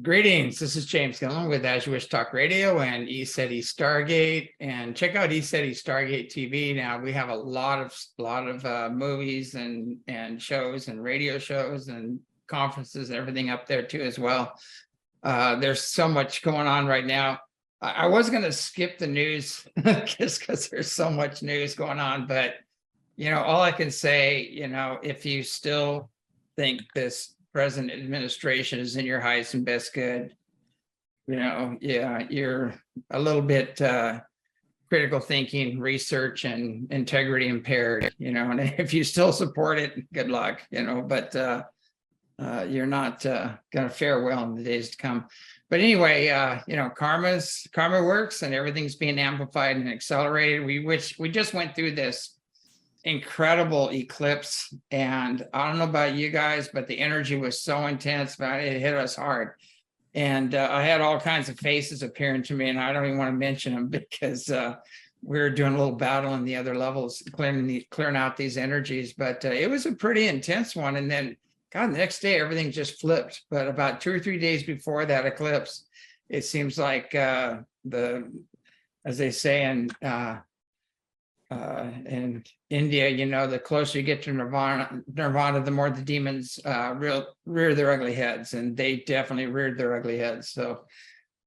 Greetings, this is James Gillen with As You Wish Talk Radio and ECETI Stargate, and check out ECETI Stargate TV. Now we have a lot of movies and shows and radio shows and conferences and everything up there too as well. There's so much going on right now. I was going to skip the news just because there's so much news going on, but all I can say, if you still think this present administration is in your highest and best good, you're a little bit critical thinking, research, and integrity impaired, and if you still support it, good luck, but you're not going to fare well in the days to come. But anyway, karma works and everything's being amplified and accelerated. We just went through this incredible eclipse, and I don't know about you guys, but the energy was so intense, but it hit us hard. And I had all kinds of faces appearing to me, and I don't even want to mention them because we were doing a little battle in the other levels, clearing out these energies. But it was a pretty intense one. And then, God, the next day everything just flipped. But about 2 or 3 days before that eclipse, it seems like as they say in India, the closer you get to nirvana, the more the demons rear their ugly heads, and they definitely reared their ugly heads. So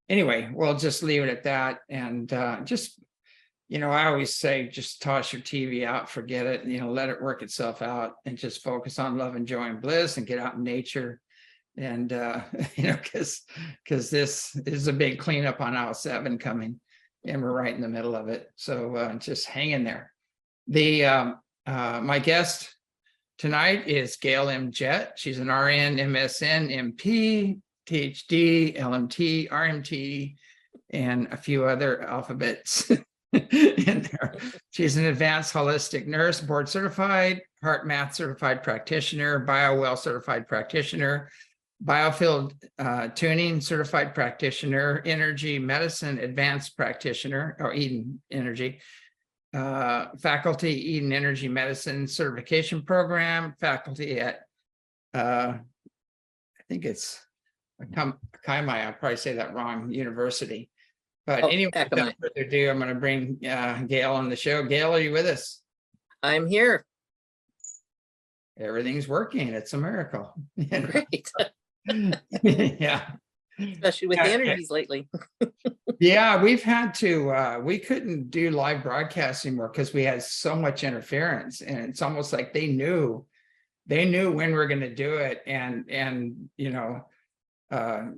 anyway, we'll just leave it at that. And I always say, just toss your TV out, forget it, let it work itself out, and just focus on love and joy and bliss, and get out in nature. And because this is a big cleanup on aisle 7 coming, and we're right in the middle of it. So just hang in there. My guest tonight is Gail M. Jett. She's an RN, MSN, MP, PhD, LMT, RMT, and a few other alphabets in there. She's an advanced holistic nurse, board certified, heart math certified practitioner, BioWell certified practitioner, biofield tuning certified practitioner, energy medicine advanced practitioner, or Eden Energy, faculty Eden Energy Medicine certification program, faculty at I think it's Kaimai, I'll probably say that wrong, university. But anyway, without further ado, I'm going to bring Gail on the show. Gail, are you with us? I'm here. Everything's working. It's a miracle. Great. Yeah. Especially with the energies lately. Yeah, we've had to, we couldn't do live broadcasts anymore because we had so much interference, and it's almost like they knew when we're going to do it. And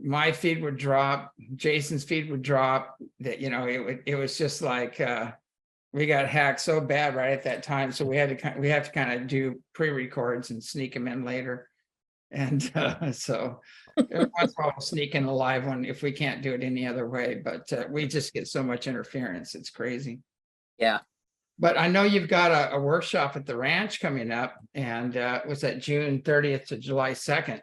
my feed would drop, Jason's feed would drop, that, it was just like, we got hacked so bad right at that time. So we have to kind of do pre-records and sneak them in later. And so every once in a while we'll sneak in a live one if we can't do it any other way, but we just get so much interference. It's crazy. Yeah. But I know you've got a workshop at the ranch coming up, and was that June 30th to July 2nd?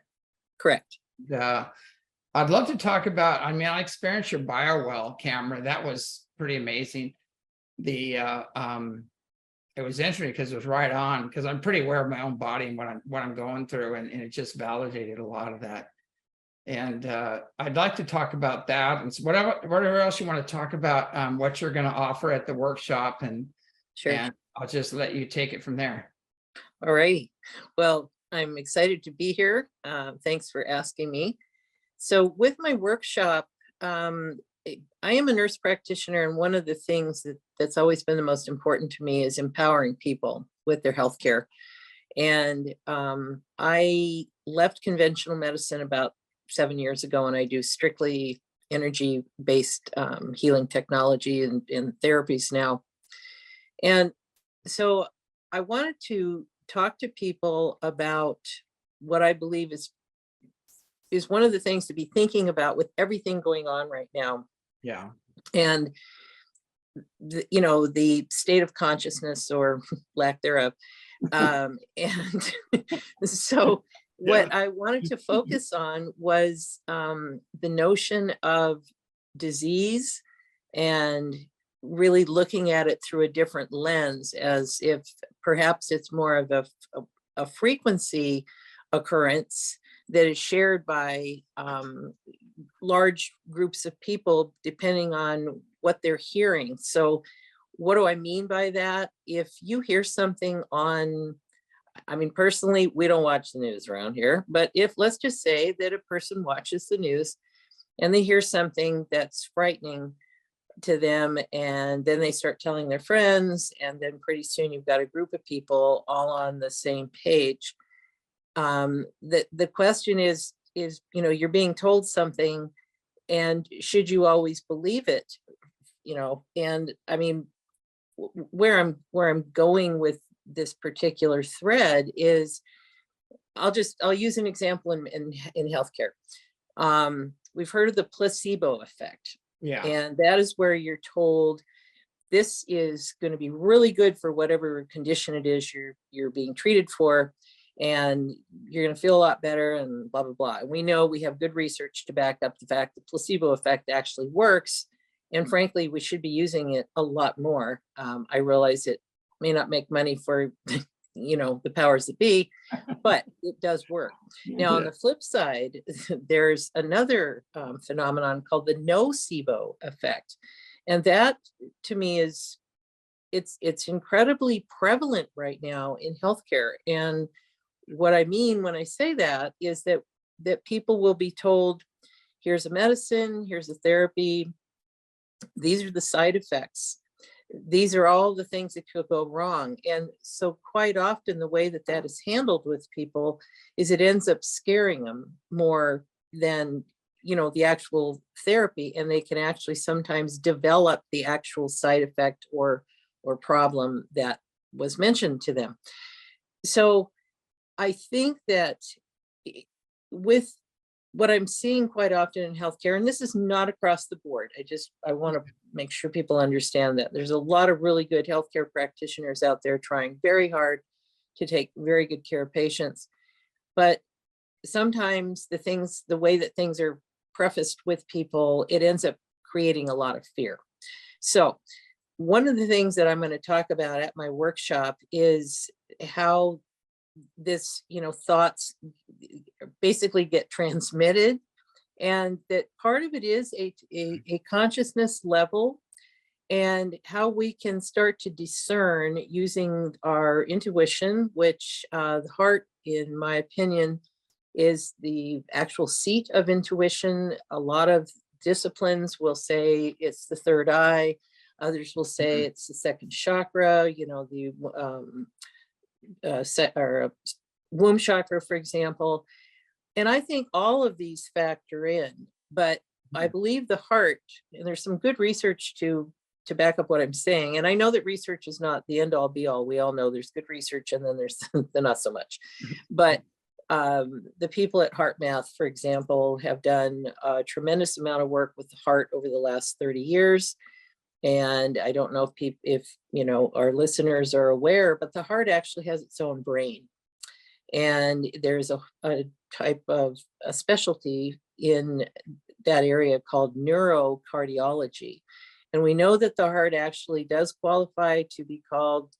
Correct. I'd love to talk about, I experienced your BioWell camera. That was pretty amazing. It was interesting because it was right on, because I'm pretty aware of my own body and what I'm going through, and it just validated a lot of that. And I'd like to talk about that, and whatever else you want to talk about, what you're going to offer at the workshop, and sure. And I'll just let you take it from there. All right. Well, I'm excited to be here. Thanks for asking me. So with my workshop, I am a nurse practitioner, and one of the things that's always been the most important to me is empowering people with their healthcare. And I left conventional medicine about 7 years ago, and I do strictly energy-based healing technology and therapies now. And so I wanted to talk to people about what I believe is one of the things to be thinking about with everything going on right now. Yeah. And the state of consciousness or lack thereof. And so what I wanted to focus on was the notion of disease and really looking at it through a different lens, as if perhaps it's more of a frequency occurrence that is shared by large groups of people depending on what they're hearing. So what do I mean by that? If you hear something on, I mean, personally, we don't watch the news around here, but if, let's just say that a person watches the news and they hear something that's frightening to them, and then they start telling their friends, and then pretty soon you've got a group of people all on the same page. The question is, you know, you're being told something, and should you always believe it? You know, and I mean, where I'm going with this particular thread is, I'll use an example in healthcare. We've heard of the placebo effect. Yeah. And that is where you're told this is going to be really good for whatever condition it is you're being treated for, and you're going to feel a lot better and blah, blah, blah. And we know, we have good research to back up the fact that placebo effect actually works. And frankly, we should be using it a lot more. I realize it may not make money for, you know, the powers that be, but it does work. Now, on the flip side, there's another phenomenon called the nocebo effect. And that, to me, is it's incredibly prevalent right now in healthcare. And what I mean when I say that is that people will be told, here's a medicine, here's a therapy, these are the side effects. These are all the things that could go wrong. And so quite often the way that that is handled with people is it ends up scaring them more than, you know, the actual therapy. And they can actually sometimes develop the actual side effect or problem that was mentioned to them. So I think that with what I'm seeing quite often in healthcare, and this is not across the board, I want to make sure people understand that there's a lot of really good healthcare practitioners out there trying very hard to take very good care of patients. But sometimes the way that things are prefaced with people, it ends up creating a lot of fear. So one of the things that I'm going to talk about at my workshop is how this, you know, thoughts basically get transmitted, and that part of it is a consciousness level, and how we can start to discern using our intuition, which the heart, in my opinion, is the actual seat of intuition. A lot of disciplines will say it's the third eye. Others will say it's the second chakra, you know, the womb chakra, for example. And I think all of these factor in, but I believe the heart, and there's some good research to back up what I'm saying. And I know that research is not the end all be all. We all know there's good research and then there's the not so much. But the people at HeartMath, for example, have done a tremendous amount of work with the heart over the last 30 years. And I don't know if you know, our listeners are aware, but the heart actually has its own brain. And there's a type of a specialty in that area called neurocardiology. And we know that the heart actually does qualify to be called,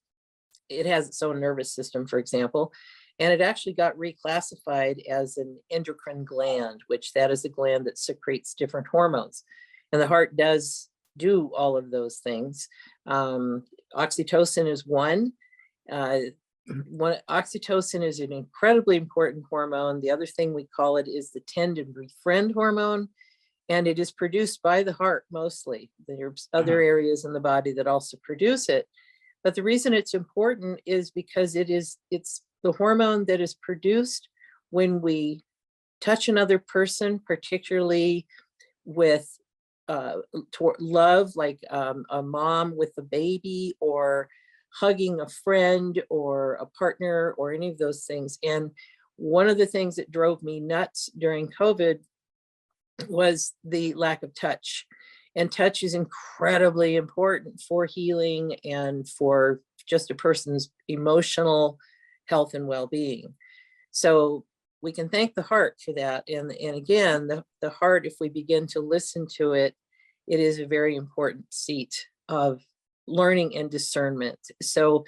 it has its own nervous system, for example, and it actually got reclassified as an endocrine gland, which that is a gland that secretes different hormones. And the heart does do all of those things. Oxytocin is one. Oxytocin is an incredibly important hormone. The other thing we call it is the tend and befriend hormone, and it is produced by the heart mostly. There's other areas in the body that also produce it, but the reason it's important is because it's the hormone that is produced when we touch another person, particularly with love, like a mom with a baby, or hugging a friend or a partner, or any of those things. And one of the things that drove me nuts during COVID was the lack of touch. And touch is incredibly important for healing and for just a person's emotional health and well-being. So we can thank the heart for that. And again, the heart, if we begin to listen to it, it is a very important seat of learning and discernment. So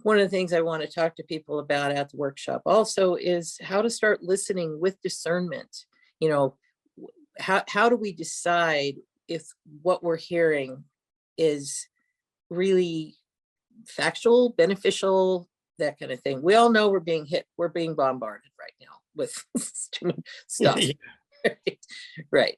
one of the things I want to talk to people about at the workshop also is how to start listening with discernment. You know, how do we decide if what we're hearing is really factual, beneficial, that kind of thing. We all know we're being bombarded right now with stuff. Right.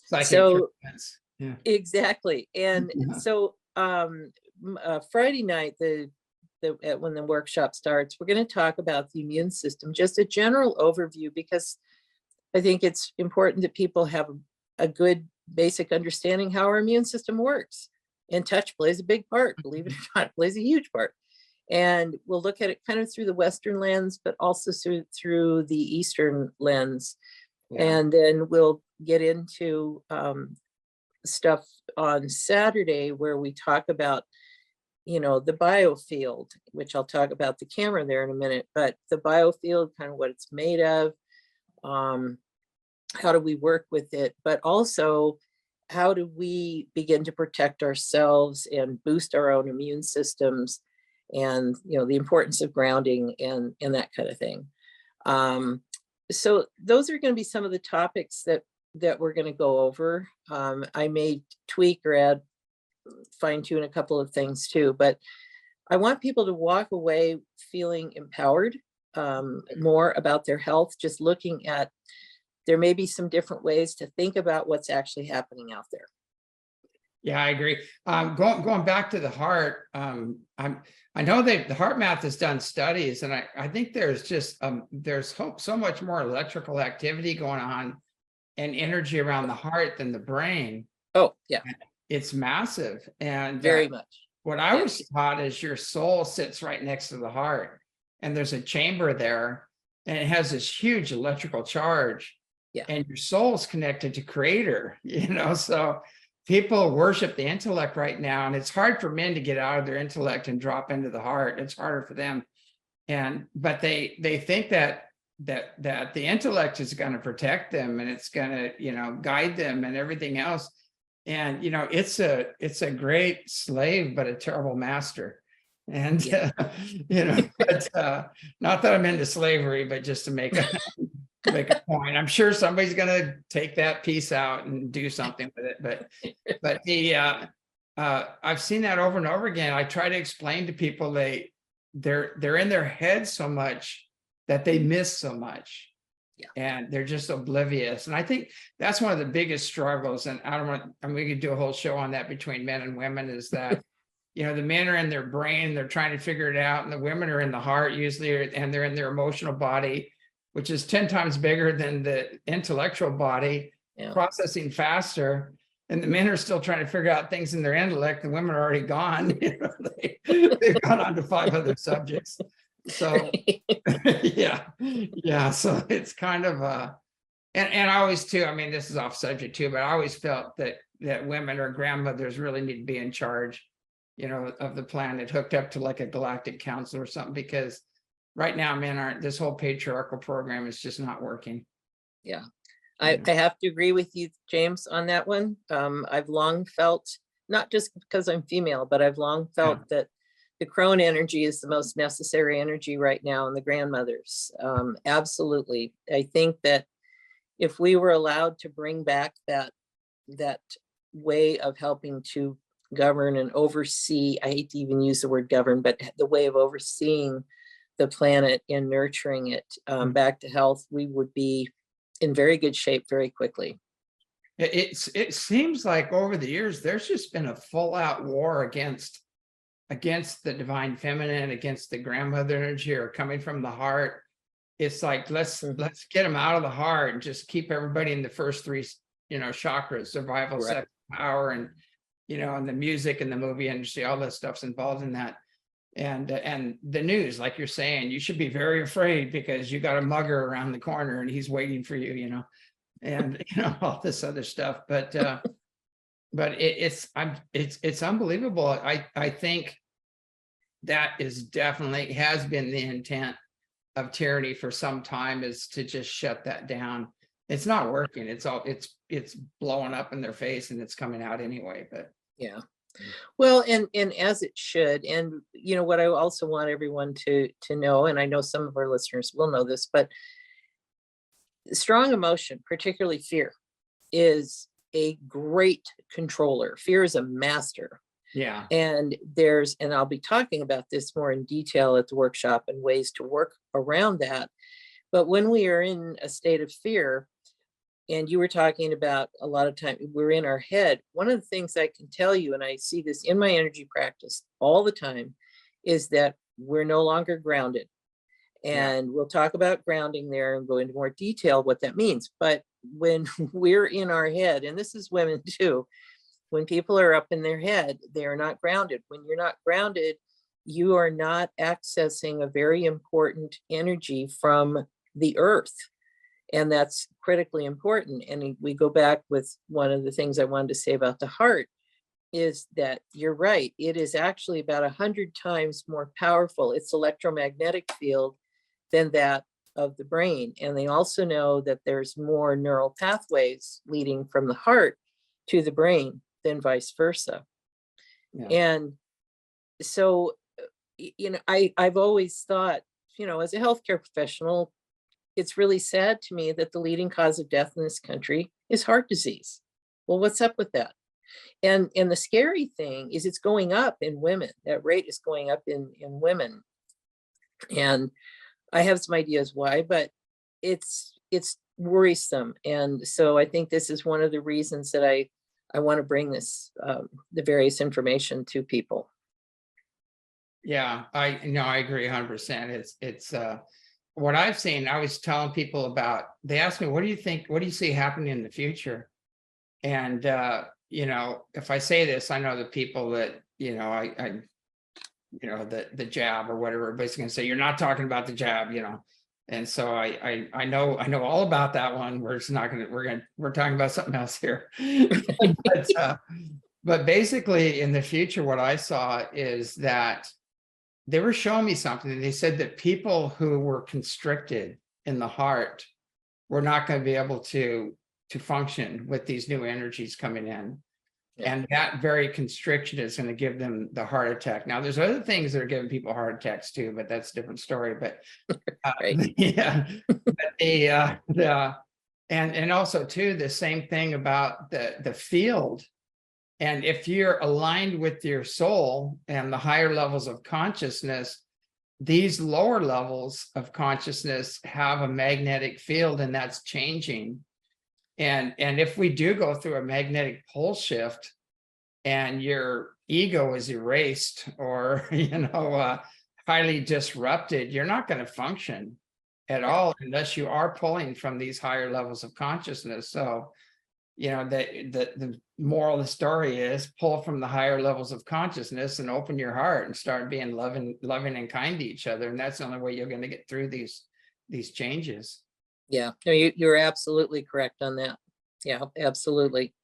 Psychic So treatments. Yeah. exactly. And Yeah. so Friday night, when the workshop starts, we're going to talk about the immune system, just a general overview, because I think it's important that people have a good basic understanding how our immune system works. And touch plays a big part, believe it or not, it plays a huge part. And we'll look at it kind of through the Western lens, but also through the Eastern lens. Yeah. And then we'll get into stuff on Saturday where we talk about, you know, the biofield, which I'll talk about the camera there in a minute, but the biofield, kind of what it's made of, how do we work with it, but also how do we begin to protect ourselves and boost our own immune systems, and, you know, the importance of grounding and that kind of thing. So those are going to be some of the topics that we're going to go over. I may tweak or add, fine tune a couple of things too, but I want people to walk away feeling empowered, more about their health, just looking at, there may be some different ways to think about what's actually happening out there. Yeah, I agree. Going back to the heart, I know that the Heart Math has done studies, and I think there's just there's so much more electrical activity going on and energy around the heart than the brain. Oh, yeah. It's massive. And very much. What I was taught is your soul sits right next to the heart, and there's a chamber there, and it has this huge electrical charge. Yeah. And your soul's connected to Creator, you know, so people worship the intellect right now, and it's hard for men to get out of their intellect and drop into the heart. It's harder for them. But they think that the intellect is going to protect them, and it's going to, you know, guide them and everything else. And, you know, it's a great slave, but a terrible master. And, you know, but, not that I'm into slavery, but just to make a point. I'm sure somebody's going to take that piece out and do something with it. But I've seen that over and over again. I try to explain to people they're in their head so much that they miss so much. Yeah. And they're just oblivious. And I think that's one of the biggest struggles. And we could do a whole show on that between men and women, is that, you know, the men are in their brain, they're trying to figure it out. And the women are in the heart usually, and they're in their emotional body, which is 10 times bigger than the intellectual body, processing faster. And the men are still trying to figure out things in their intellect. The women are already gone. You know, they've gone on to 5 other subjects. So yeah. So it's kind of and I always too, I mean, this is off subject too, but I always felt that women or grandmothers really need to be in charge, you know, of the planet, hooked up to like a galactic council or something, because right now men aren't. This whole patriarchal program is just not working. Yeah. I have to agree with you, James, on that one. I've long felt, not just because I'm female, but I've long felt that the crone energy is the most necessary energy right now in the grandmothers. Absolutely. I think that if we were allowed to bring back that way of helping to govern and oversee, I hate to even use the word govern, but the way of overseeing the planet and nurturing it back to health, we would be in very good shape very quickly. It seems like over the years, there's just been a full out war against the divine feminine, against the grandmother energy, or coming from the heart. It's like, let's get them out of the heart and just keep everybody in the first 3, you know, chakras: survival, sex, power, and, you know, and the music and the movie industry, all that stuff's involved in that. And the news, like you're saying, you should be very afraid because you got a mugger around the corner and he's waiting for you, you know, and, you know, all this other stuff. But it's unbelievable. I think that is definitely has been the intent of tyranny for some time is to just shut that down. It's not working. It's blowing up in their face and it's coming out anyway, but Yeah. Well, and as it should, and you know what I also want everyone to know, and I know some of our listeners will know this, but strong emotion, particularly fear, is a great controller. Fear is a master. yeah. And I'll be talking about this more in detail at the workshop and ways to work around that. But when we are in a state of fear, and you were talking about a lot of time we're in our head, one of the things I can tell you, and I see this in my energy practice all the time, is that we're no longer grounded. And we'll talk about grounding there and go into more detail what that means. But when we're in our head, and this is women too, when people are up in their head, they are not grounded. When you're not grounded, you are not accessing a very important energy from the earth. And that's critically important. And we go back with one of the things I wanted to say about the heart is that you're right. It is actually about 100 times more powerful. Its electromagnetic field than that of the brain. And they also know that there's more neural pathways leading from the heart to the brain than vice versa. Yeah. And so, you know, I've always thought, you know, as a healthcare professional, it's really sad to me that the leading cause of death in this country is heart disease. Well, what's up with that? And the scary thing is it's going up in women. That rate is going up in women. And I have some ideas why, but it's worrisome. And so I think this is one of the reasons that I want to bring this, the various information to people. Yeah, I agree 100%. It's what I've seen. I was telling people about, they asked me, what do you see happening in the future? And you know, if I say this, I know the people that, you know, I you know, the jab or whatever, everybody's gonna say, you're not talking about the jab, you know. And so I know all about that one. We're talking about something else here. But basically in the future, what I saw is that they were showing me something. They said that people who were constricted in the heart were not going to be able to function with these new energies coming in. Yeah. And that very constriction is going to give them the heart attack. Now, there's other things that are giving people heart attacks too, but that's a different story. But Right. yeah, but and also too, the same thing about the field. And if you're aligned with your soul and the higher levels of consciousness, these lower levels of consciousness have a magnetic field, and that's changing. And if we do go through a magnetic pole shift and your ego is erased or, you know, highly disrupted, you're not going to function at all unless you are pulling from these higher levels of consciousness. So, you know, the moral of the story is pull from the higher levels of consciousness and open your heart and start being loving and kind to each other. And that's the only way you're going to get through these changes. Yeah, no, you're absolutely correct on that. Yeah, absolutely.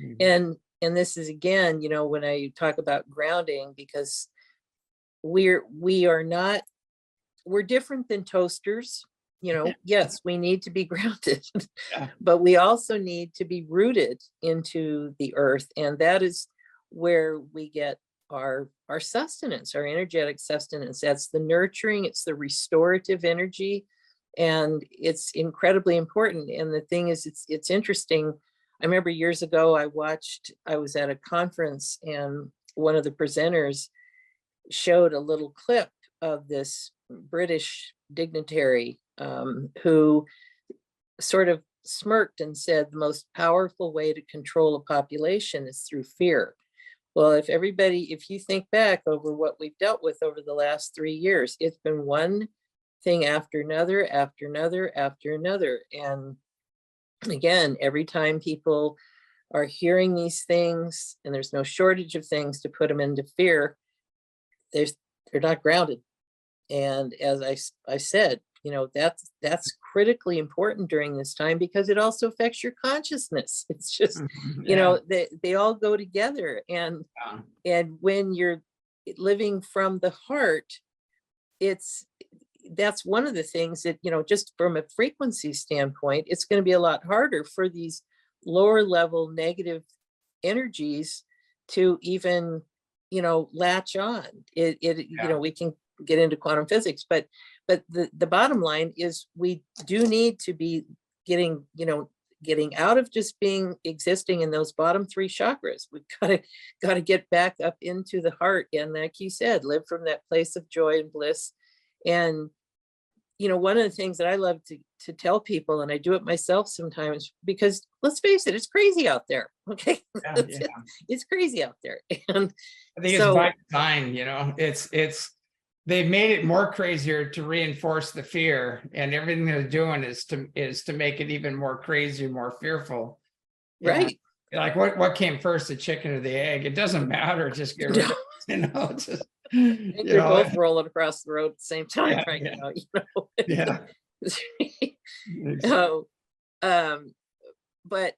Mm-hmm. And this is, again, you know, when I talk about grounding, because we're different than toasters. You know, yes, we need to be grounded, but we also need to be rooted into the earth. And that is where we get our sustenance, our energetic sustenance. That's the nurturing, it's the restorative energy. And it's incredibly important. And the thing is, it's interesting. I remember years ago, I was at a conference and one of the presenters showed a little clip of this British dignitary who sort of smirked and said the most powerful way to control a population is through fear. Well, if you think back over what we've dealt with over the last 3 years, it's been one thing after another, after another, after another. And again, every time people are hearing these things, and there's no shortage of things to put them into fear, they're not grounded. And as I said, you know, that's critically important during this time, because it also affects your consciousness. It's just, you know, they all go together. And when you're living from the heart, that's one of the things that, just from a frequency standpoint, it's going to be a lot harder for these lower level negative energies to even, latch on. Yeah. We can get into quantum physics, but the bottom line is we do need to be getting, getting out of just existing in those bottom three chakras. We've got to get back up into the heart. And like you said, live from that place of joy and bliss. And, one of the things that I love to tell people, and I do it myself sometimes, because let's face it, it's crazy out there. Okay. Yeah. It's crazy out there. And I think it's by design, it's they've made it more crazier to reinforce the fear, and everything they're doing is to make it even more crazy, more fearful. right. And like what came first, the chicken or the egg? It doesn't matter. Just get rid of it, just I think they're both rolling across the road at the same time right now. Yeah. Oh, but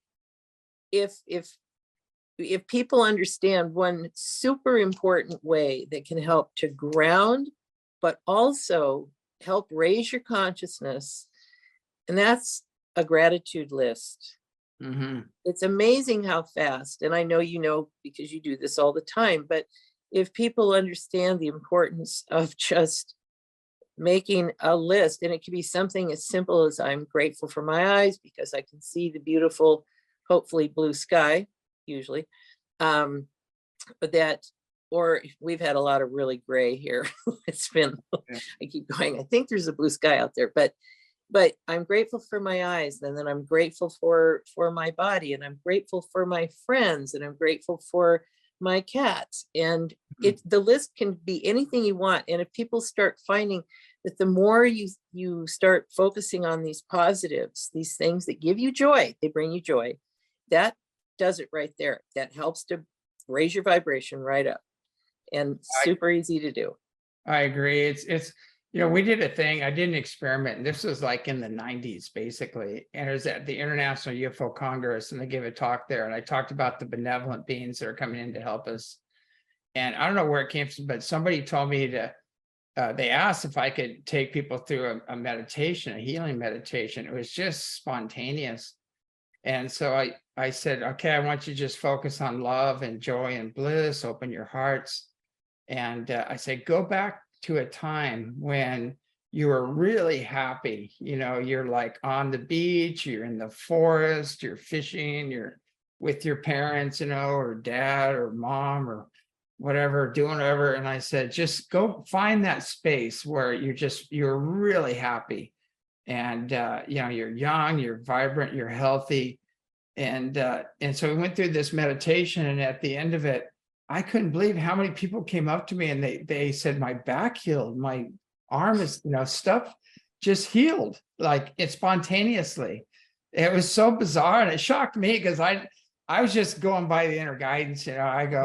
if people understand one super important way that can help to ground, but also help raise your consciousness, and that's a gratitude list. It's amazing how fast, and I know because you do this all the time, but if people understand the importance of just making a list, and it could be something as simple as I'm grateful for my eyes because I can see the beautiful, hopefully blue sky, usually. But or we've had a lot of really gray here. It's been, I keep going, I think there's a blue sky out there, but I'm grateful for my eyes, and then I'm grateful for my body, and I'm grateful for my friends, and I'm grateful for my cats. And the list can be anything you want. And if people start finding that the more you start focusing on these positives, these things that give you joy, they bring you joy, that does it right there. That helps to raise your vibration right up, and super easy to do. I agree. It's we did a thing. I did an experiment, and this was like in the 90s, basically. And it was at the International UFO Congress, and they gave a talk there. And I talked about the benevolent beings that are coming in to help us. And I don't know where it came from, but somebody told me they asked if I could take people through a meditation, a healing meditation. It was just spontaneous. And so I said, okay, I want you to just focus on love and joy and bliss, open your hearts. And I said, go back to a time when you were really happy. You're like on the beach, you're in the forest, you're fishing, you're with your parents, or dad or mom or whatever, doing whatever. And I said, just go find that space where you're really happy. And you're young, you're vibrant, you're healthy. And so we went through this meditation, and at the end of it, I couldn't believe how many people came up to me, and they said, my back healed, my arm is, stuff just healed, like it spontaneously. It was so bizarre, and it shocked me because I was just going by the inner guidance. I go,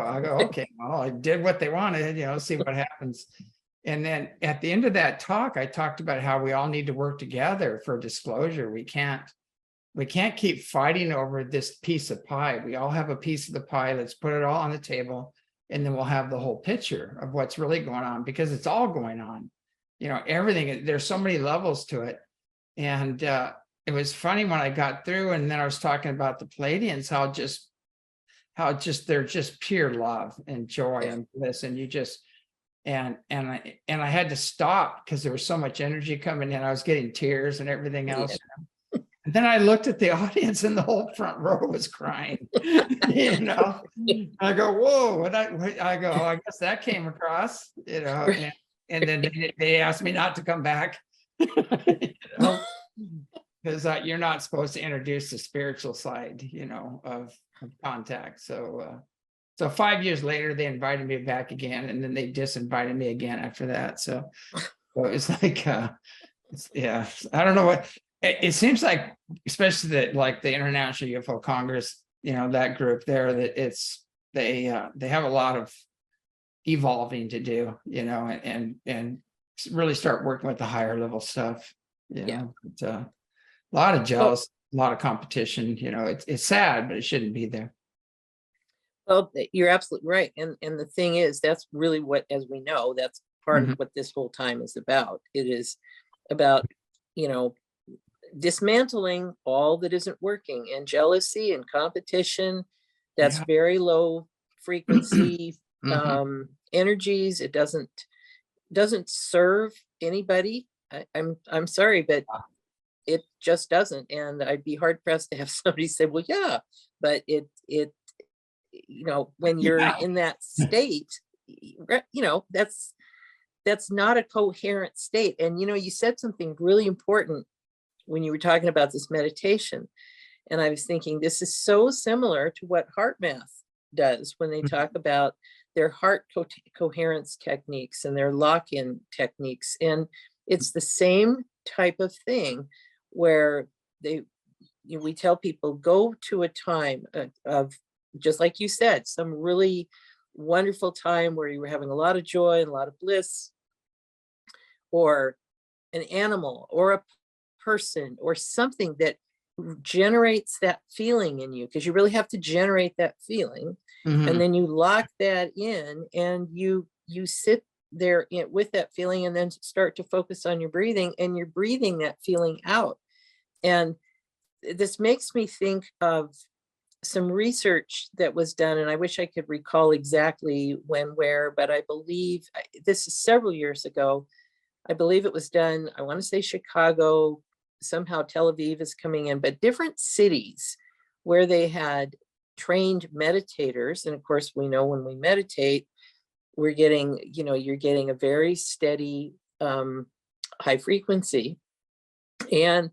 okay, well, I did what they wanted, see what happens. And then at the end of that talk, I talked about how we all need to work together for disclosure. We can't keep fighting over this piece of pie. We all have a piece of the pie. Let's put it all on the table, and then we'll have the whole picture of what's really going on, because it's all going on. Everything, there's so many levels to it. And it was funny when I got through, and then I was talking about the Palladians, how they're just pure love and joy and bliss. And you just, and I had to stop because there was so much energy coming in. I was getting tears and everything else. Yeah. And then I looked at the audience, and the whole front row was crying. I go, whoa! I go, I guess that came across, and then they asked me not to come back, because you're not supposed to introduce the spiritual side, of contact. So 5 years later, they invited me back again, and then they disinvited me again after that. So it's like, yeah, I don't know what. It seems like, especially the International UFO Congress, that group there, that they have a lot of evolving to do, and really start working with the higher level stuff. Yeah. But, a lot of jealous, a lot of competition. It's sad, but it shouldn't be there. Well, you're absolutely right. And the thing is, that's really what, as we know, that's part of what this whole time is about. It is about, you know, dismantling all that isn't working, and jealousy and competition. That's Yeah. very low frequency Mhm. energies. It doesn't serve anybody. I'm sorry, but it just doesn't. And I'd be hard pressed to have somebody say, well, yeah, but it, you know, when you're Yeah. in that state, you know, that's not a coherent state. And, you know, you said something really important when you were talking about this meditation. And I was thinking, this is so similar to what heart math does when they talk about their heart coherence techniques and their lock-in techniques. And it's the same type of thing where they, you know, we tell people, go to a time of, just like you said, some really wonderful time where you were having a lot of joy and a lot of bliss, or an animal or a person or something that generates that feeling in you, because you really have to generate that feeling. And Mhm. then you lock that in, and you sit there with that feeling, and then start to focus on your breathing, and you're breathing that feeling out. And this makes me think of some research that was done, and I wish I could recall exactly when, where, but I believe this is several years ago. I believe it was done, I want to say Chicago, somehow Tel Aviv is coming in, but different cities where they had trained meditators. And of course, we know when we meditate, we're getting, you know, you're getting a very steady, high frequency. And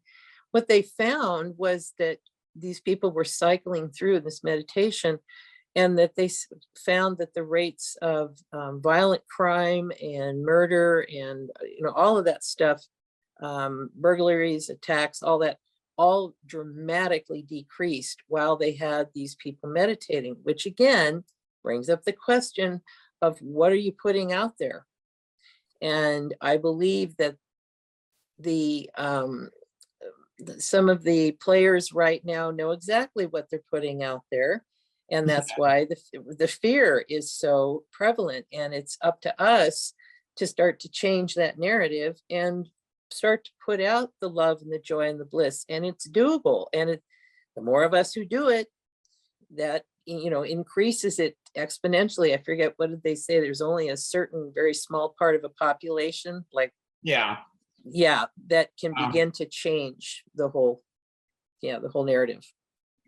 what they found was that these people were cycling through this meditation, and that they found that the rates of violent crime and murder and, you know, all of that stuff, burglaries, attacks, all that, all dramatically decreased while they had these people meditating, which again brings up the question of what are you putting out there? And I believe that the some of the players right now know exactly what they're putting out there. And that's why the fear is so prevalent. And it's up to us to start to change that narrative and start to put out the love and the joy and the bliss. And it's doable. And the more of us who do it, that, you know, increases it exponentially. I forget, what did they say? There's only a certain very small part of a population, like, Yeah. yeah, that can Um, begin to change the whole, yeah, the whole narrative.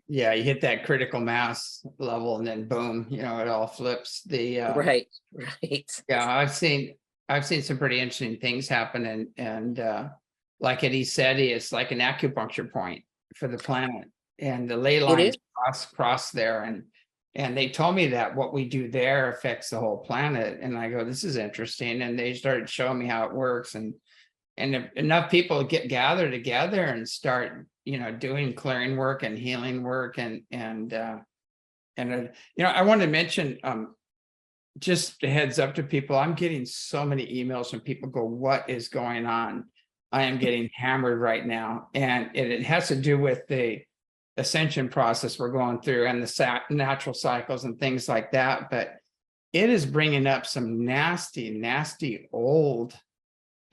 yeah, you hit that critical mass level and then boom, you know, it all flips. Right, right. Yeah, I've seen some pretty interesting things happen, and like at ECETI, it's like an acupuncture point for the planet, and the ley It is. lines cross there, and they told me that what we do there affects the whole planet, and I go, this is interesting, and they started showing me how it works, and if enough people gather together and start, you know, doing clearing work and healing work, you know, I want to mention, just a heads up to people, I'm getting so many emails when people go, what is going on? I am getting hammered right now. And it has to do with the ascension process we're going through and the natural cycles and things like that. But it is bringing up some nasty, nasty old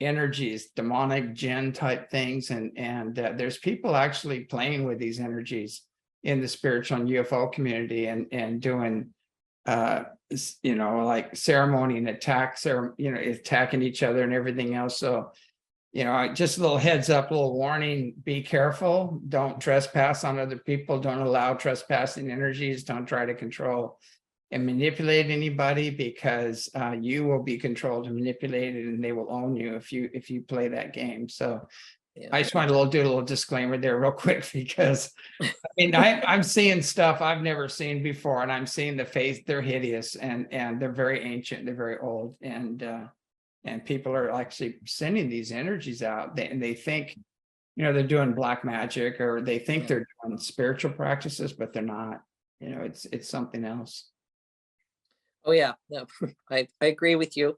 energies, demonic jinn type things. And there's people actually playing with these energies in the spiritual and UFO community and doing you know, like ceremony and you know, attacking each other and everything else. So, you know, just a little heads up, a little warning, be careful, don't trespass on other people, don't allow trespassing energies, don't try to control and manipulate anybody, because you will be controlled and manipulated, and they will own you if you play that game. So Yeah. I just wanted to do a little disclaimer there real quick, because I mean, I'm seeing stuff I've never seen before, and I'm seeing the face. They're hideous, and they're very ancient. They're very old, and people are actually sending these energies out. And they think, you know, they're doing black magic, or they think Yeah. they're doing spiritual practices, but they're not. You know, it's something else. Oh, yeah. No, I agree with you.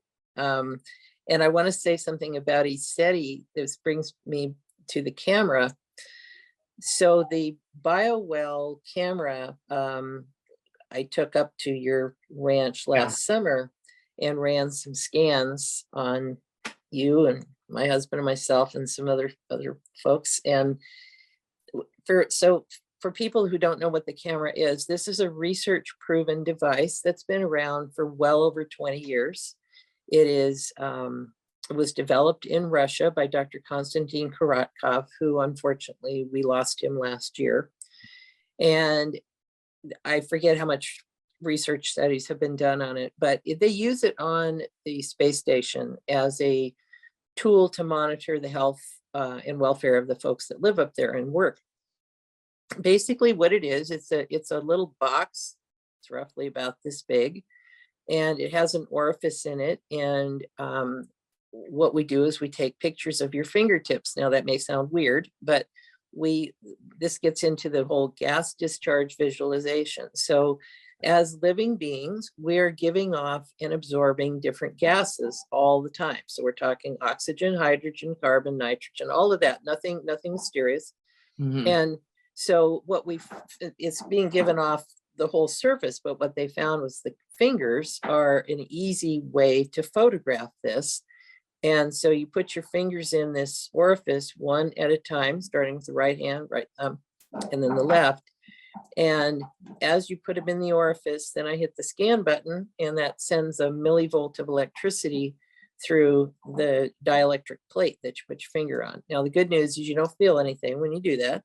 And I want to say something about ECETI. This brings me to the camera. So the BioWell camera, I took up to your ranch Yeah. last summer and ran some scans on you and my husband and myself and some other folks. And for people who don't know what the camera is, this is a research proven device that's been around for well over 20 years. It was developed in Russia by Dr. Konstantin Korotkov, who unfortunately we lost him last year. And I forget how much research studies have been done on it, but they use it on the space station as a tool to monitor the health and welfare of the folks that live up there and work. Basically what it is, it's a little box. It's roughly about this big, and it has an orifice in it. And what we do is we take pictures of your fingertips. Now that may sound weird, but this gets into the whole gas discharge visualization. So as living beings, we're giving off and absorbing different gases all the time. So we're talking oxygen, hydrogen, carbon, nitrogen, all of that, nothing mysterious. Mhm. And so it's being given off the whole surface, but what they found was the fingers are an easy way to photograph this. And so you put your fingers in this orifice one at a time, starting with the right hand, right thumb, and then the left. And as you put them in the orifice, then I hit the scan button, and that sends a millivolt of electricity through the dielectric plate that you put your finger on. Now, the good news is you don't feel anything when you do that.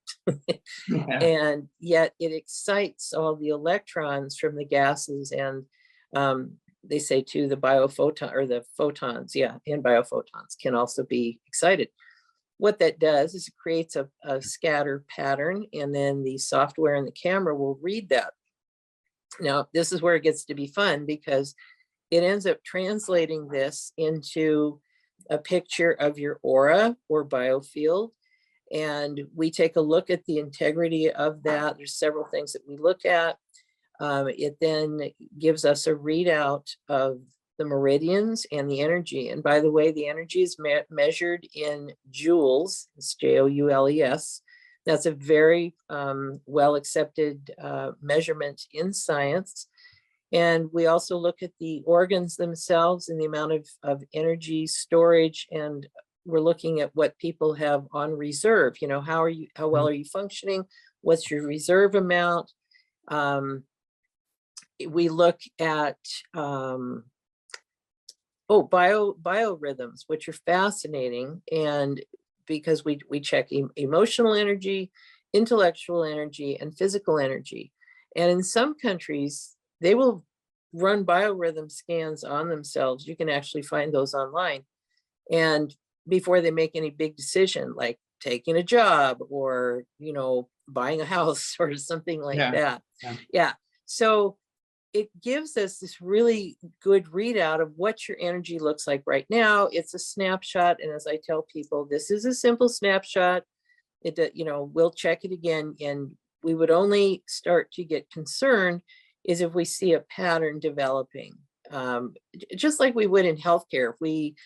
Yeah. And yet it excites all the electrons from the gases, and they say too, the biophoton or the photons, and biophotons can also be excited. What that does is it creates a scatter pattern, and then the software in the camera will read that. Now, this is where it gets to be fun, because it ends up translating this into a picture of your aura or biofield. And we take a look at the integrity of that. There's several things that we look at. It then gives us a readout of the meridians and the energy. And by the way, the energy is measured in joules. It's Joules. That's a very well accepted measurement in science. And we also look at the organs themselves and the amount of energy storage. And we're looking at what people have on reserve. You know, how well are you functioning? What's your reserve amount? We look at biorhythms, which are fascinating. And because we check emotional energy, intellectual energy, and physical energy. And in some countries, they will run biorhythm scans on themselves. You can actually find those online. And before they make any big decision, like taking a job or, buying a house or something like that. Yeah. So it gives us this really good readout of what your energy looks like right now. It's a snapshot. And as I tell people, this is a simple snapshot. We'll check it again. And we would only start to get concerned is if we see a pattern developing, just like we would in healthcare. If we,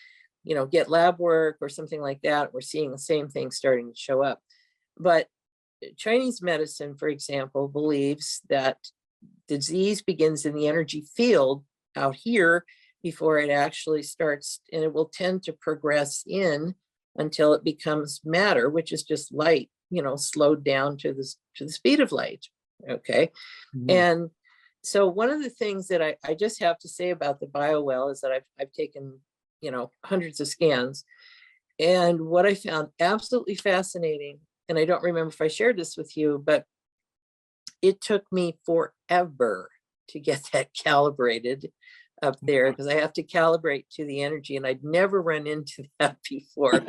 get lab work or something like that, we're seeing the same thing starting to show up. But Chinese medicine, for example, believes that disease begins in the energy field out here before it actually starts, and it will tend to progress in until it becomes matter, which is just light, slowed down to the speed of light. Okay. Mhm. And so one of the things that I just have to say about the BioWell is that I've taken, hundreds of scans. And what I found absolutely fascinating, and I don't remember if I shared this with you, but it took me forever to get that calibrated up there, because I have to calibrate to the energy, and I'd never run into that before.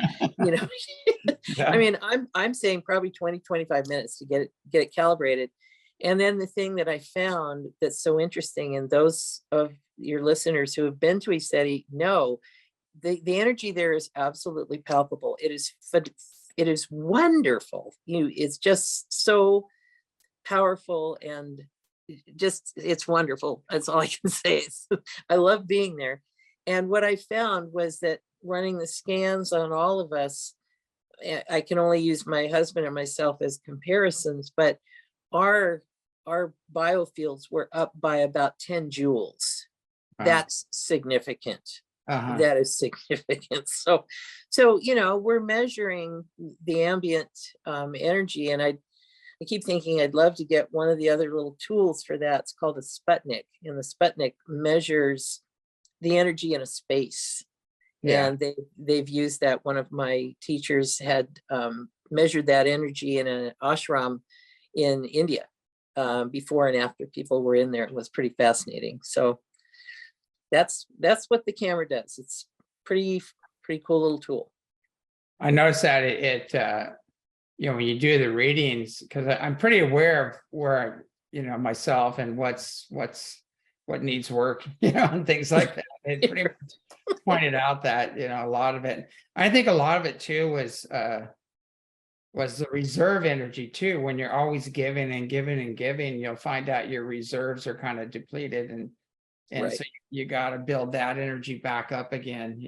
I mean, I'm saying probably 20, 25 minutes to get it calibrated. And then the thing that I found that's so interesting, and those of your listeners who have been to ECETI know, the energy there is absolutely palpable. It is wonderful. It's just so powerful, and it's wonderful. That's all I can say. I love being there. And what I found was that running the scans on all of us, I can only use my husband and myself as comparisons, but our biofields were up by about 10 joules. Wow. That's significant. Uh-huh. that is significant. So, we're measuring the ambient energy, and I keep thinking I'd love to get one of the other little tools for that. It's called a Sputnik, and the Sputnik measures the energy in a space. Yeah. And they've used that. One of my teachers had measured that energy in an ashram in India before and after people were in there. It was pretty fascinating. So that's what the camera does. It's pretty cool little tool. I noticed that when you do the readings, because I'm pretty aware of where, myself and what needs work, and things like that. It pretty much pointed out that, a lot of it, I think a lot of it too was the reserve energy too. When you're always giving and giving and giving, you'll find out your reserves are kind of depleted, and Right. so you got to build that energy back up again,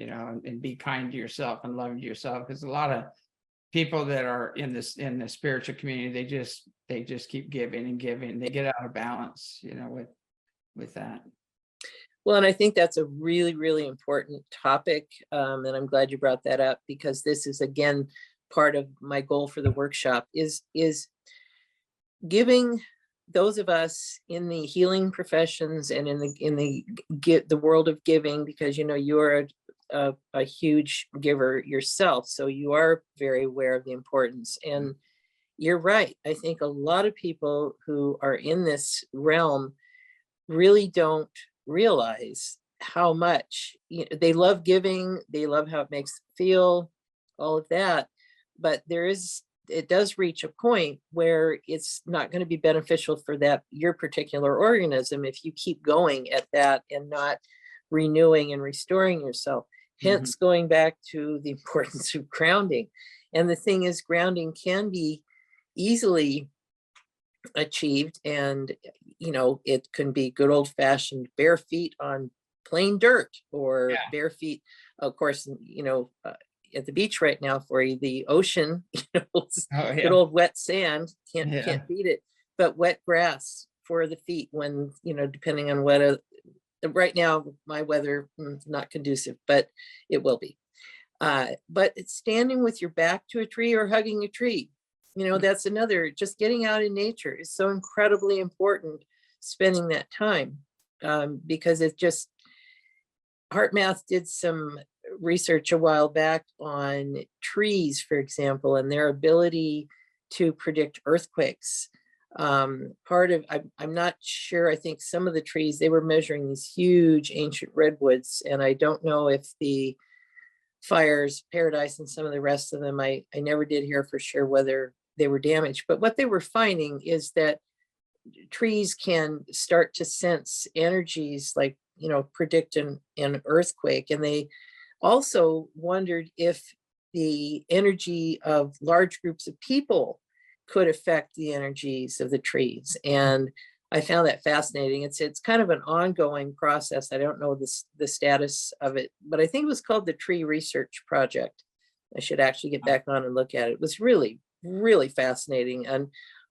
and be kind to yourself and loving to yourself, because a lot of people that are in the spiritual community, they just keep giving and giving. They get out of balance, with that. Well, and I think that's a really, really important topic. And I'm glad you brought that up, because this is, again, part of my goal for the workshop is giving those of us in the healing professions and in the world of giving, because, you're a huge giver yourself. So you are very aware of the importance. And you're right. I think a lot of people who are in this realm really don't realize how much they love giving. They love how it makes them feel, all of that. But it does reach a point where it's not going to be beneficial for your particular organism if you keep going at that and not renewing and restoring yourself. Hence, going back to the importance of grounding. And the thing is, grounding can be easily achieved, and it can be good old-fashioned bare feet on plain dirt, or bare feet, of course, at the beach right now for you, the ocean, good old wet sand, can't beat it. But wet grass for the feet when, depending on what right now my weather not conducive, but it will be. But it's standing with your back to a tree or hugging a tree. That's another, just getting out in nature is so incredibly important, spending that time, because it just, HeartMath did some research a while back on trees, for example, and their ability to predict earthquakes. I'm not sure, I think some of the trees, they were measuring these huge ancient redwoods, and I don't know if the fires, Paradise and some of the rest of them, I never did hear for sure whether they were damaged. But what they were finding is that trees can start to sense energies, like, predict an earthquake. And they also wondered if the energy of large groups of people could affect the energies of the trees. And I found that fascinating. It's kind of an ongoing process. I don't know the status of it, but I think it was called the Tree Research Project. I should actually get back on and look at it. It was really, really fascinating, and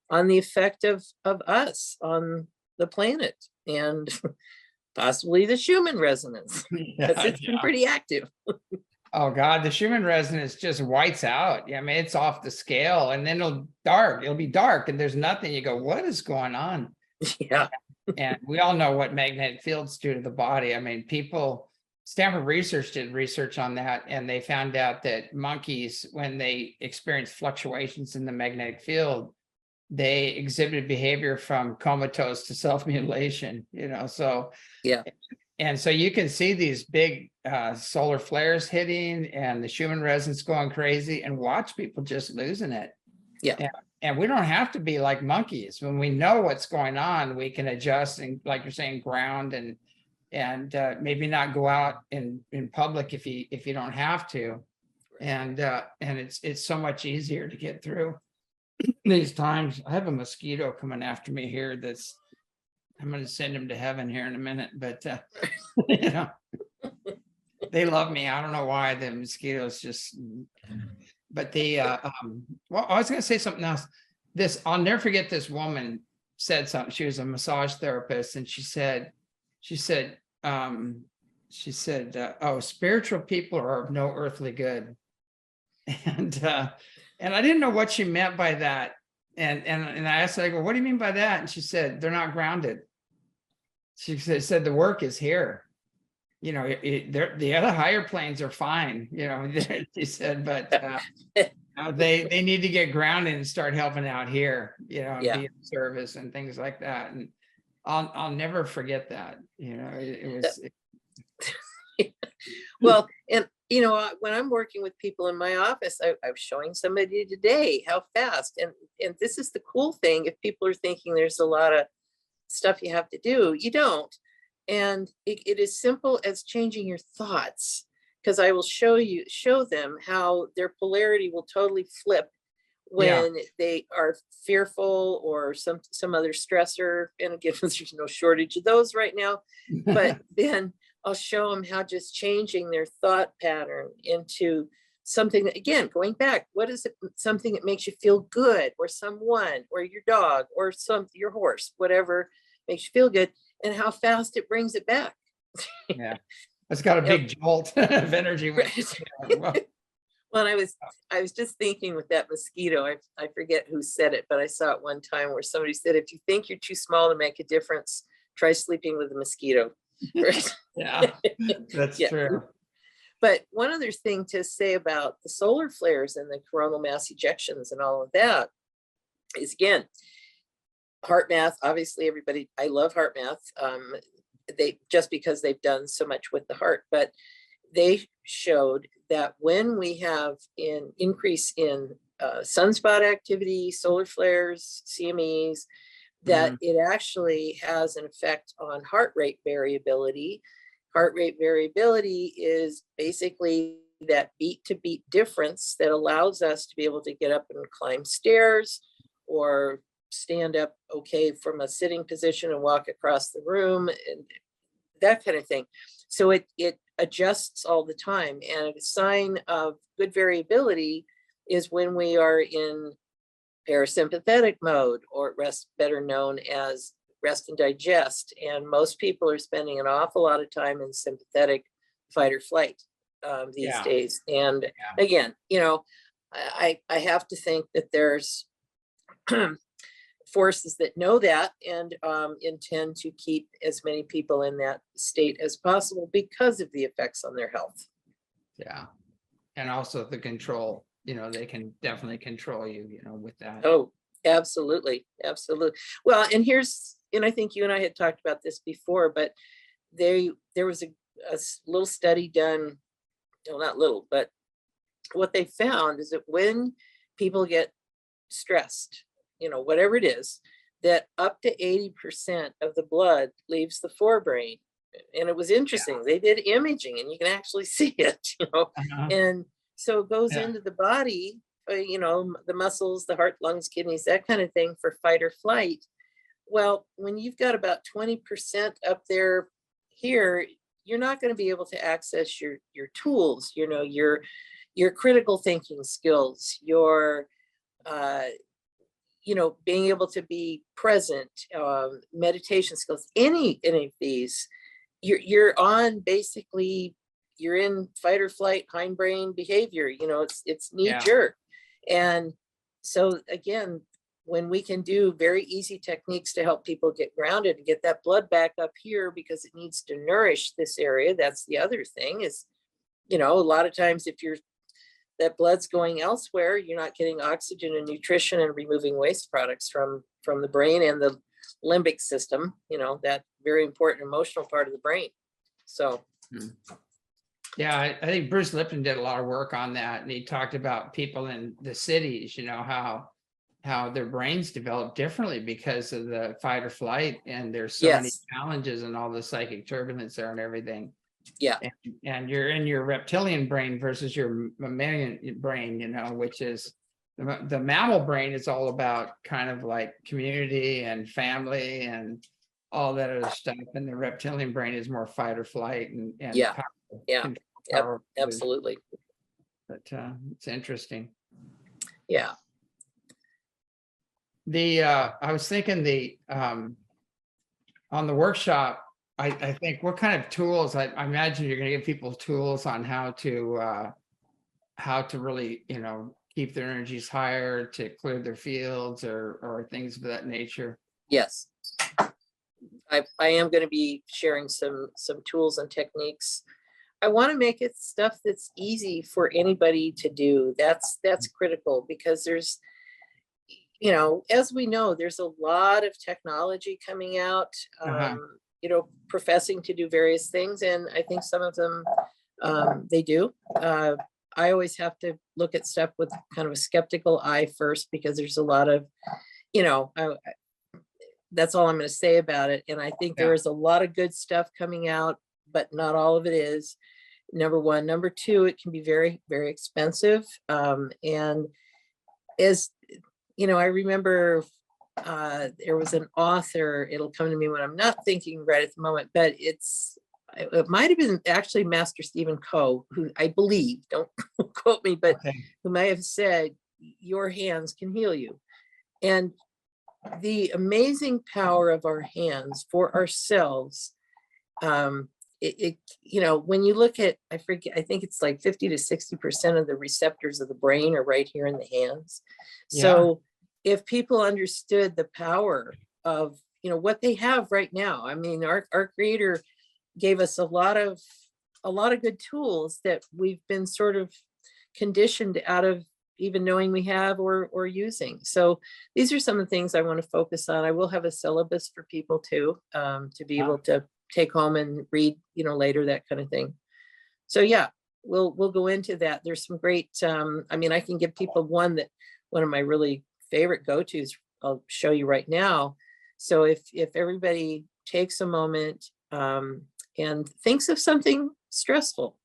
on the effect of us on the planet, and possibly the Schumann resonance, because it's been pretty active. Oh God, the Schumann resonance just whites out. I mean, it's off the scale, and then it'll be dark and there's nothing. You go, what is going on? Yeah. And we all know what magnetic fields do to the body. I mean, Stanford Research did research on that, and they found out that monkeys, when they experience fluctuations in the magnetic field, they exhibited behavior from comatose to self-mutilation, so yeah. And so you can see these big solar flares hitting and the Schumann resonance going crazy, and watch people just losing it. Yeah. And we don't have to be like monkeys. When we know what's going on, we can adjust and, like you're saying, ground and maybe not go out in public if you don't have to. And it's so much easier to get through these times. I have a mosquito coming after me here I'm going to send him to heaven here in a minute, but they love me. I don't know why. The mosquitoes just, but well, I was going to say something else. I'll never forget, this woman said something. She was a massage therapist, and she said, she said, oh, spiritual people are of no earthly good. And I didn't know what she meant by that. And I asked her, I go, what do you mean by that? And she said, they're not grounded. She said the work is here. You know, the other higher planes are fine, you know, she said, but they need to get grounded and start helping out here, you know, and Yeah. be of service and things like that. And I'll never forget that, you know, it was. Well, and you know, when I'm working with people in my office, I was showing somebody today how fast, and this is the cool thing. If people are thinking there's a lot of stuff you have to do, you don't. And it is simple as changing your thoughts, because I will show them how their polarity will totally flip when they are fearful or some other stressor. And again, there's no shortage of those right now, but then I'll show them how just changing their thought pattern into something that, again, going back, what is it, something that makes you feel good, or someone, or your dog, or your horse, whatever makes you feel good, and how fast it brings it back. Yeah, it's got a big jolt of energy. Well, I was just thinking with that mosquito, I forget who said it, but I saw it one time where somebody said, if you think you're too small to make a difference, try sleeping with a mosquito. Yeah, that's true. But one other thing to say about the solar flares and the coronal mass ejections and all of that is, again, heart math. Obviously, everybody, I love heart math. They just because they've done so much with the heart, but they showed that when we have an increase in sunspot activity, solar flares, CMEs, that it actually has an effect on heart rate variability. Heart rate variability is basically that beat to beat difference that allows us to be able to get up and climb stairs, or stand up okay from a sitting position and walk across the room, and that kind of thing. So it adjusts all the time. And a sign of good variability is when we are in parasympathetic mode, or rest, better known as rest and digest. And most people are spending an awful lot of time in sympathetic fight or flight these days. And again, you know, I have to think that there's forces that know that and intend to keep as many people in that state as possible because of the effects on their health. Yeah. And also the control, you know, they can definitely control you, you know, with that. Oh, absolutely. Absolutely. Well, and I think you and I had talked about this before, but there was a little study done, no, not little, but what they found is that when people get stressed, you know, whatever it is, that up to 80% of the blood leaves the forebrain. And it was interesting. They did imaging and you can actually see it, you know, and so it goes into the body, you know, the muscles, the heart, lungs, kidneys, that kind of thing for fight or flight. Well, when you've got about 20% up there here, you're not going to be able to access your tools, you know, your critical thinking skills, your you know, being able to be present, meditation skills, any of these, you're on basically, you're in fight or flight hindbrain behavior, you know, it's knee jerk. And so again, when we can do very easy techniques to help people get grounded and get that blood back up here because it needs to nourish this area. That's the other thing is, you know, a lot of times if that blood's going elsewhere, you're not getting oxygen and nutrition and removing waste products from the brain and the limbic system, you know, that very important emotional part of the brain. So. Yeah, I think Bruce Lipton did a lot of work on that. And he talked about people in the cities, you know, how their brains develop differently because of the fight or flight. And there's so many challenges and all the psychic turbulence there and everything. Yeah. And you're in your reptilian brain versus your mammalian brain, you know, which is the mammal brain is all about kind of like community and family and all that other stuff. And the reptilian brain is more fight or flight and power, absolutely. But it's interesting. Yeah. I was thinking on the workshop, I think what kind of tools, I imagine you're gonna give people tools on how to really, keep their energies higher, to clear their fields or things of that nature. Yes. I am going to be sharing some tools and techniques. I want to make it stuff that's easy for anybody to do. That's critical, because there's, as we know, there's a lot of technology coming out, Uh-huh. professing to do various things. And I think some of them, they do. I always have to look at stuff with kind of a skeptical eye first, because there's a lot of, that's all I'm going to say about it. And I think there Yeah. is a lot of good stuff coming out, but not all of it is. Number one. Number two, it can be very, very expensive. And as I remember there was an author, it'll come to me when I'm not thinking right at the moment, but it might have been actually Master Stephen Coe, who I believe, don't quote me, but Okay. who may have said, your hands can heal you. And the amazing power of our hands for ourselves, when you look at, I think it's like 50 to 60% of the receptors of the brain are right here in the hands. Yeah. So if people understood the power of, what they have right now, I mean, our creator gave us a lot of good tools that we've been sort of conditioned out of even knowing we have or using. So these are some of the things I want to focus on. I will have a syllabus for people too, to be able to take home and read, later, that kind of thing. So yeah, we'll go into that. There's some great, I can give people one of my really favorite go-tos, I'll show you right now. So if everybody takes a moment and thinks of something stressful,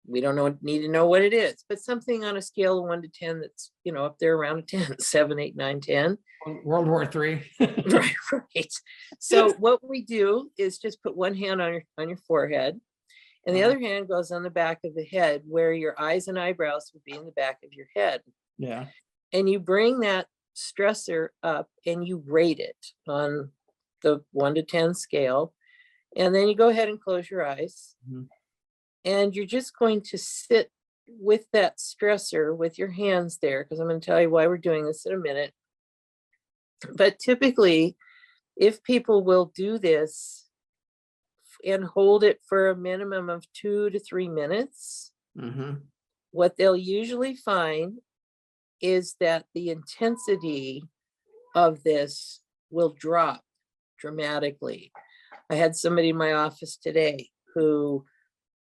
we don't need to know what it is, but something on a scale of 1 to 10 that's, up there around a 10, 7, 8, 9, 10. World War III. Right. So what we do is just put one hand on your forehead, and the other hand goes on the back of the head, where your eyes and eyebrows would be in the back of your head. Yeah. And you bring that stressor up and you rate it on the 1 to 10 scale. And then you go ahead and close your eyes. Mm-hmm. And you're just going to sit with that stressor with your hands there, because I'm going to tell you why we're doing this in a minute. But typically, if people will do this and hold it for a minimum of 2 to 3 minutes, what they'll usually find is that the intensity of this will drop dramatically. I had somebody in my office today who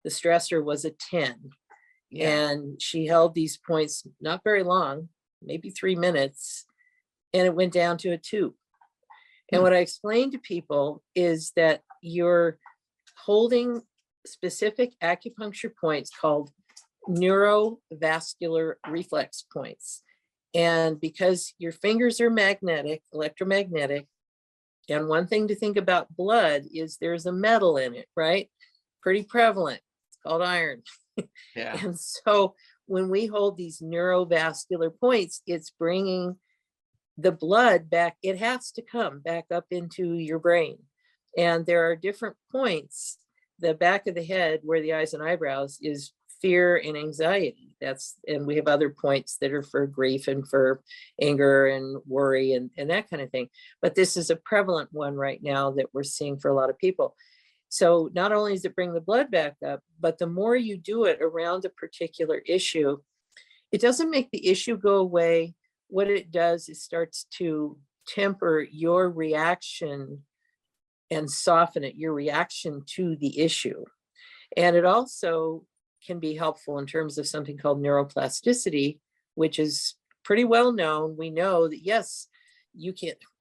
the stressor was a 10. Yeah. And she held these points not very long, maybe 3 minutes, and it went down to a 2. And what I explained to people is that you're holding specific acupuncture points called neurovascular reflex points. And because your fingers are magnetic, electromagnetic, and one thing to think about blood is there's a metal in it, right? Pretty prevalent. It's called iron. Yeah. And so when we hold these neurovascular points, it's bringing the blood back. It has to come back up into your brain. And there are different points. The back of the head, where the eyes and eyebrows, is fear and anxiety. And we have other points that are for grief and for anger and worry and that kind of thing. But this is a prevalent one right now that we're seeing for a lot of people. So not only does it bring the blood back up, but the more you do it around a particular issue, it doesn't make the issue go away. What it does is starts to temper your reaction and soften it, your reaction to the issue. And it also can be helpful in terms of something called neuroplasticity, which is pretty well known. We know that, yes,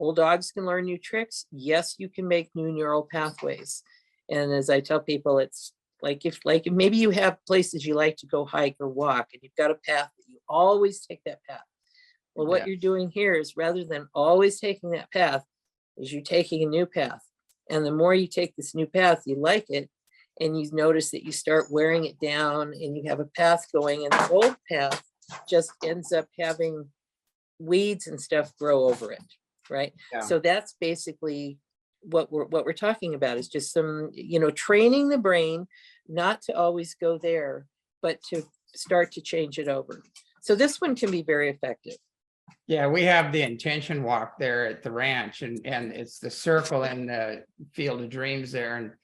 old dogs can learn new tricks. Yes, you can make new neural pathways. And as I tell people, it's like if maybe you have places you like to go hike or walk, and you've got a path that you always take that path. Well, what you're doing here is, rather than always taking that path, is you're taking a new path. And the more you take this new path, you like it, and you notice that you start wearing it down, and you have a path going, and the old path just ends up having weeds and stuff grow over it, right? Yeah. So that's basically what we're talking about is just some, training the brain not to always go there, but to start to change it over. So this one can be very effective. Yeah, we have the intention walk there at the ranch, and it's the circle in the Field of Dreams there,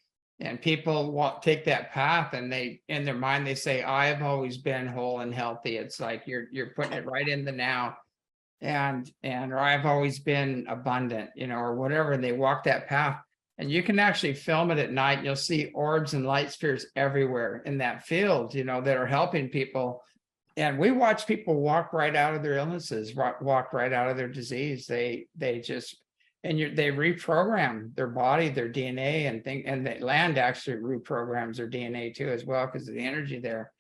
and people take that path, and they, in their mind, they say, I've always been whole and healthy. It's like you're putting it right in the now, or I've always been abundant, or whatever. They walk that path, and you can actually film it at night, and you'll see orbs and light spheres everywhere in that field, that are helping people. And we watch people walk right out of their illnesses, walk right out of their disease. They just, they reprogram their body, their DNA, and the land actually reprograms their DNA too, as well, because of the energy there.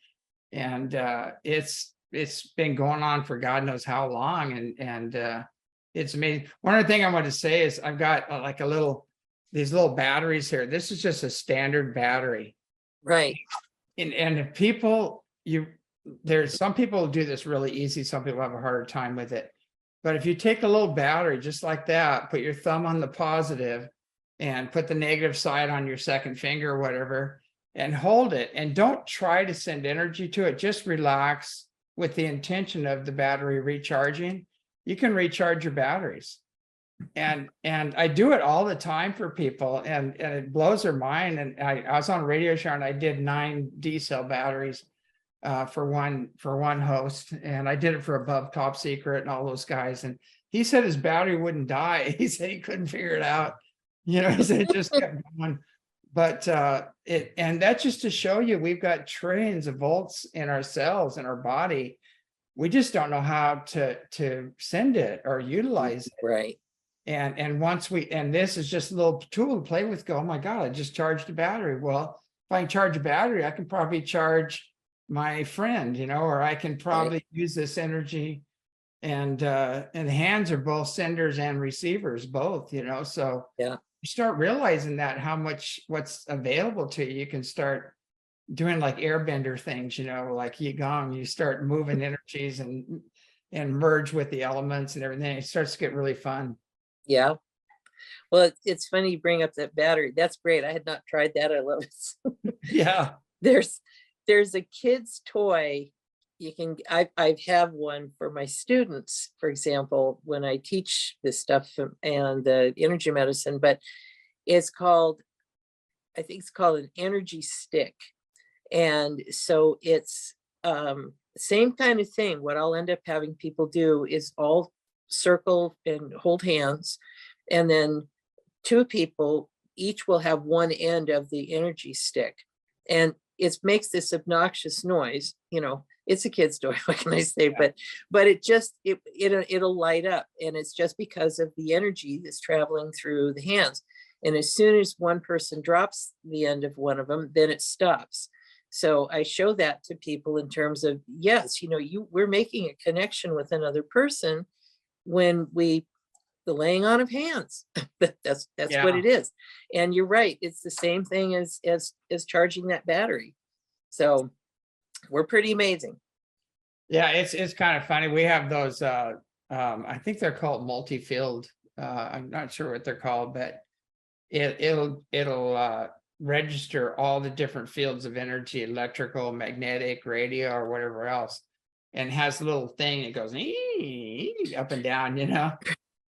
And it's been going on for God knows how long, and it's amazing. One other thing I want to say is I've got like these little batteries here. This is just a standard battery, right? And if people, there's some people do this really easy, some people have a harder time with it. But if you take a little battery just like that, put your thumb on the positive and put the negative side on your second finger or whatever, and hold it, and don't try to send energy to it, just relax with the intention of the battery recharging. You can recharge your batteries. And I do it all the time for people, and it blows their mind. And I was on a radio show, and I did 9 D-cell batteries for one host, and I did it for Above Top Secret and all those guys, and he said his battery wouldn't die. He said he couldn't figure it out, he said it just kept going. But and that's just to show you we've got trillions of volts in our cells, in our body. We just don't know how to send it or utilize it, right? And once this is just a little tool to play with. Go, oh my God, I just charged a battery. Well, if I can charge a battery, I can probably charge my friend, or I can probably use this energy, and the hands are both senders and receivers, both, so yeah, you start realizing that how much what's available to you. You can start doing like airbender things, like Qigong. You start moving energies and merge with the elements and everything. It starts to get really fun. Yeah. Well, it's funny you bring up that battery. That's great. I had not tried that. I love it. Yeah. There's a kid's toy. I have one for my students, for example, when I teach this stuff and the energy medicine, but I think it's called an energy stick. And so it's same kind of thing. What I'll end up having people do is all circle and hold hands, and then 2 people each will have one end of the energy stick, and it makes this obnoxious noise. It's a kid's toy, what can I say? Yeah. But it'll light up, and it's just because of the energy that's traveling through the hands. And as soon as one person drops the end of one of them, then it stops. So I show that to people in terms of, yes, we're making a connection with another person when the laying on of hands. that's Yeah. what it is. And you're right, it's the same thing as charging that battery. So we're pretty amazing. Yeah, it's kind of funny. We have those I think they're called multi-field. I'm not sure what they're called, but it'll register all the different fields of energy, electrical, magnetic, radio, or whatever else, and has a little thing that goes up and down,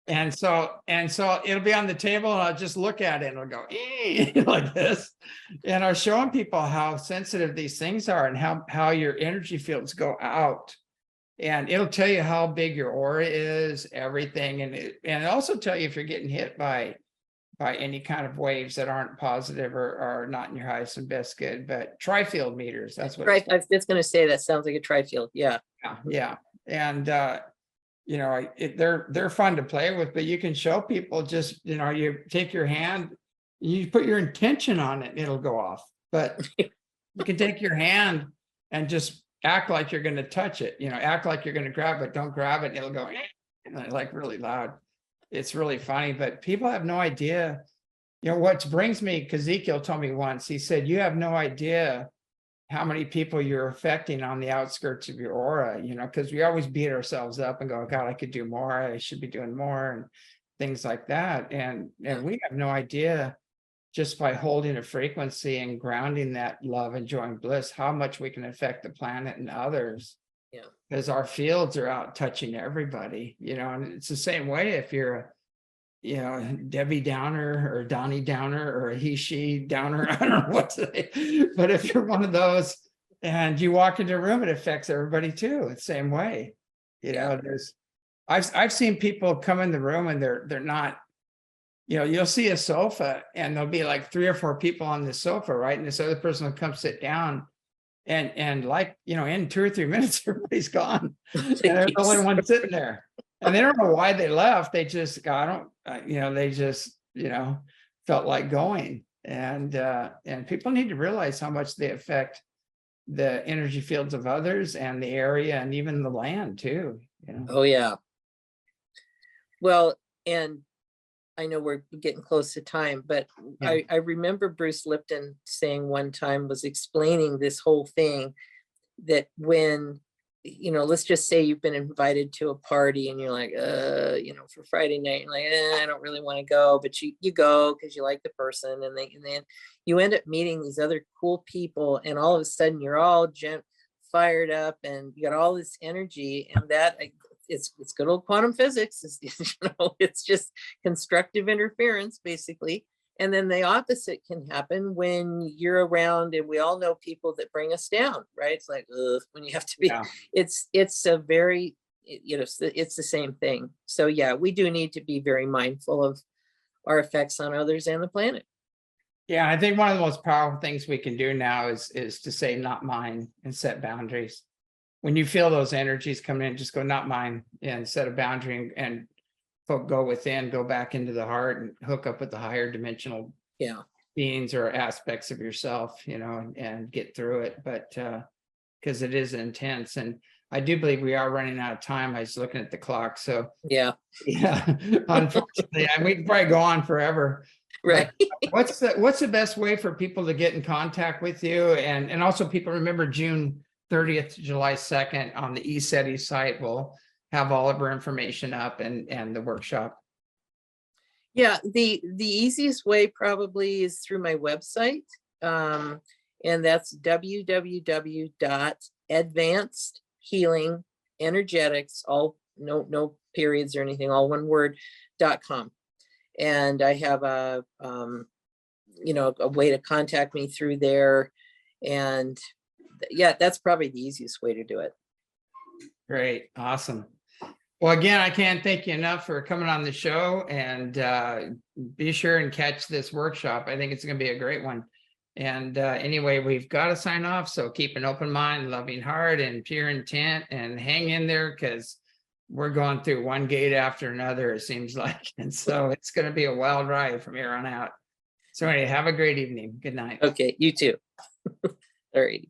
and so it'll be on the table, and I'll just look at it, and it'll go like this, and I'm showing people how sensitive these things are, and how your energy fields go out, and it'll tell you how big your aura is, everything, and it also tell you if you're getting hit by any kind of waves that aren't positive or are not in your highest and best good. But tri-field meters, that's what I was just going to say, that sounds like a tri-field. Yeah. Yeah. And they're fun to play with, but you can show people, just you take your hand, you put your intention on it, and it'll go off. But you can take your hand and just act like you're going to touch it, act like you're going to grab it, don't grab it, and it'll go like really loud. It's really funny, but people have no idea. What brings me, Ezekiel told me once, he said, you have no idea how many people you're affecting on the outskirts of your aura, because we always beat ourselves up and go, God, I could do more. I should be doing more. And things like that. And we have no idea, just by holding a frequency and grounding that love and joy and bliss, how much we can affect the planet and others. Yeah. Because our fields are out touching everybody, and it's the same way if you're a, Debbie Downer or Donnie Downer or a he, she Downer, I don't know what to say, but if you're one of those and you walk into a room, it affects everybody too, the same way. I've seen people come in the room and they're not, you'll see a sofa and there'll be like 3 or 4 people on the sofa, right? And this other person will come sit down and like, in 2 or 3 minutes, everybody's gone. And they're the only one sitting there. And they don't know why they left. They just got, they just, felt like going. And people need to realize how much they affect the energy fields of others and the area and even the land too. Oh, yeah. Well, and I know we're getting close to time, but Yeah. I remember Bruce Lipton saying one time, was explaining this whole thing, that when, let's just say you've been invited to a party and you're like, for Friday night, you're like, I don't really want to go, but you go because you like the person, and then you end up meeting these other cool people, and all of a sudden you're all fired up and you got all this energy, and that it's good old quantum physics. It's just constructive interference, basically. And then the opposite can happen when you're around, and we all know people that bring us down, right? It's like, when you have to be, Yeah. it's a very, it's the same thing. So yeah, we do need to be very mindful of our effects on others and the planet. Yeah, I think one of the most powerful things we can do now is to say not mine and set boundaries. When you feel those energies coming in, just go not mine and set a boundary and go within, go back into the heart and hook up with the higher dimensional beings or aspects of yourself, and get through it. But because it is intense, and I do believe we are running out of time. I was looking at the clock. So yeah, unfortunately, we can probably go on forever. right. What's the best way for people to get in contact with you? And also, people remember June 30th to July 2nd on the ECETI site. We'll have all of our information up and the workshop. Yeah, the easiest way probably is through my website. And that's www.advancedhealingenergetics, all no periods or anything, all one word, .com. And I have a way to contact me through there. And yeah, that's probably the easiest way to do it. Great. Awesome. Well, again, I can't thank you enough for coming on the show, and be sure and catch this workshop. I think it's going to be a great one. And anyway, we've got to sign off. So keep an open mind, loving heart, and pure intent, and hang in there, because we're going through one gate after another, it seems like. And so it's going to be a wild ride from here on out. So anyway, have a great evening. Good night. Okay, you too. All right.